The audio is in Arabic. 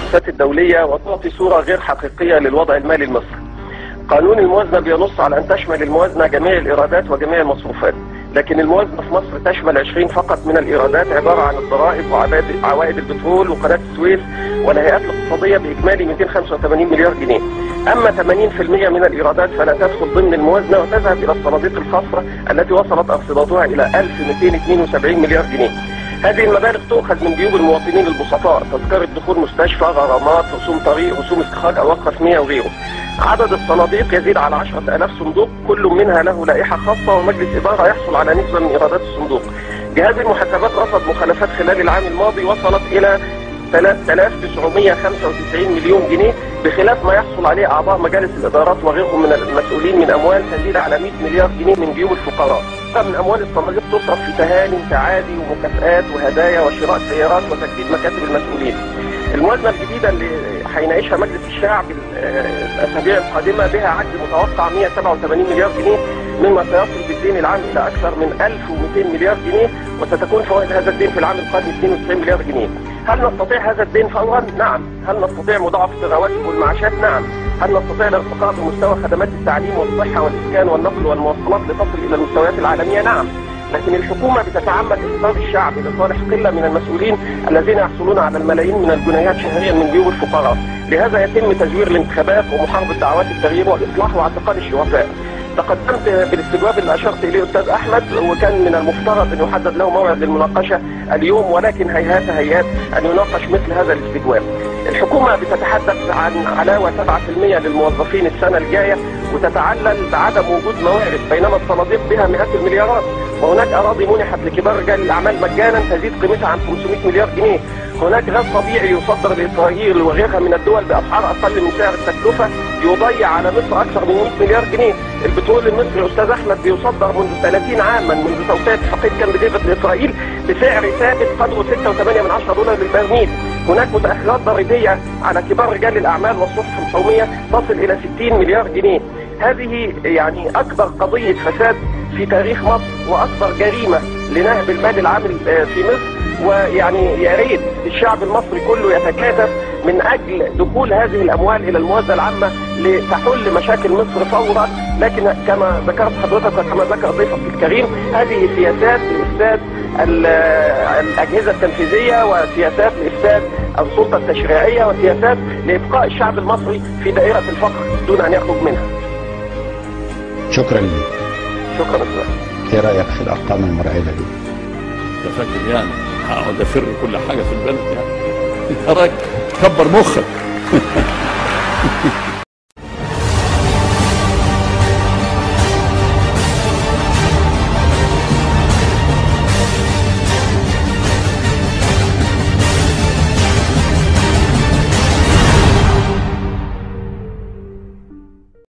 المؤسسات الدولية وتعطي صورة غير حقيقية للوضع المالي المصري. قانون الموازنة بينص على أن تشمل الموازنة جميع الإيرادات وجميع المصروفات، لكن الموازنة في مصر تشمل 20 فقط من الإيرادات عبارة عن الضرائب وعوائد البترول وقناة السويس والهيئات الاقتصادية بإجمالي 285 مليار جنيه. أما 80% من الإيرادات فلا تدخل ضمن الموازنة وتذهب إلى الصناديق الخاصة التي وصلت أرصدتها إلى 1272 مليار جنيه. هذه المبالغ تؤخذ من جيوب المواطنين البسطاء، تذكرة دخول مستشفى، غرامات، رسوم طريق، رسوم استخراج أوقات رسمية وغيره. عدد الصناديق يزيد على 10,000 صندوق، كل منها له لائحة خاصة ومجلس إدارة يحصل على نسبة من إيرادات الصندوق. جهاز المحاسبات رصد مخالفات خلال العام الماضي وصلت إلى 3995 مليون جنيه، بخلاف ما يحصل عليه أعضاء مجالس الإدارات وغيرهم من المسؤولين من أموال تزيد على 100 مليار جنيه من جيوب الفقراء. من أموال الصناديق تصرف في تهاني تعادي ومكافآت وهدايا وشراء سيارات وتجديد مكاتب المسؤولين. الموازنة الجديدة اللي هيناقشها مجلس الشعب الأسابيع القادمة بها عجز متوقع 187 مليار جنيه، مما سيصل بالدين العام إلى أكثر من 1200 مليار جنيه، وستكون فوائد هذا الدين في العام القادم 92 مليار جنيه. هل نستطيع هذا الدين فورا؟ نعم. هل نستطيع مضاعفة الرواتب والمعاشات؟ نعم. هل نستطيع الارتقاء بمستوى خدمات التعليم والصحة والإسكان والنقل والمواصلات لتصل إلى المستويات العالمية؟ نعم. لكن الحكومة بتتعمد إصدار الشعب لصالح قلة من المسؤولين الذين يحصلون على الملايين من الجنيهات شهريا من جيوب الفقراء. لهذا يتم تزوير الانتخابات ومحاربة دعوات التغيير والإصلاح واعتقال الشرفاء. تقدمت بالاستجواب اللي أشرت إليه أستاذ أحمد، وكان من المفترض أن يحدد له موعد للمناقشة اليوم، ولكن هيهات أن يناقش مثل هذا الاستجواب. الحكومة بتتحدث عن علاوة 7% للموظفين السنة الجاية، وتتعلل بعدم وجود موارد، بينما الصناديق بها مئات المليارات، وهناك أراضي منحت لكبار رجال الأعمال مجانا تزيد قيمتها عن 500 مليار جنيه. هناك غاز طبيعي يصدر لإسرائيل وغيرها من الدول بأسعار أقل من سعر التكلفة يضيع على مصر أكثر من 100 مليار جنيه. البترول المصري أستاذ أحمد بيصدر منذ 30 عاما، منذ توقيع اتفاقية كامب ديفيد لإسرائيل بسعر ثابت قدره $6.8 للبرميل. هناك متأخرات ضريبية على كبار رجال الأعمال والصحف القومية تصل إلى 60 مليار جنيه. هذه يعني أكبر قضية فساد في تاريخ مصر وأكبر جريمة لنهب المال العام في مصر، ويعني يا ريت الشعب المصري كله يتكاتف من أجل دخول هذه الأموال إلى الموازنة العامة لتحل مشاكل مصر فورا. لكن كما ذكرت حضرتك وكما ذكر ضيفك الكريم، هذه سياسات لإفساد الأجهزة التنفيذية، وسياسات لإفساد السلطة التشريعية، وسياسات لإبقاء الشعب المصري في دائرة الفقر دون أن يخرج منها. شكرا لك. شكرا أستاذ. ايه رأيك في الأرقام المرعبة دي؟ انت فاكر يعني هقعد افر كل حاجة في البلد يعني؟ يا راجل كبر مخك.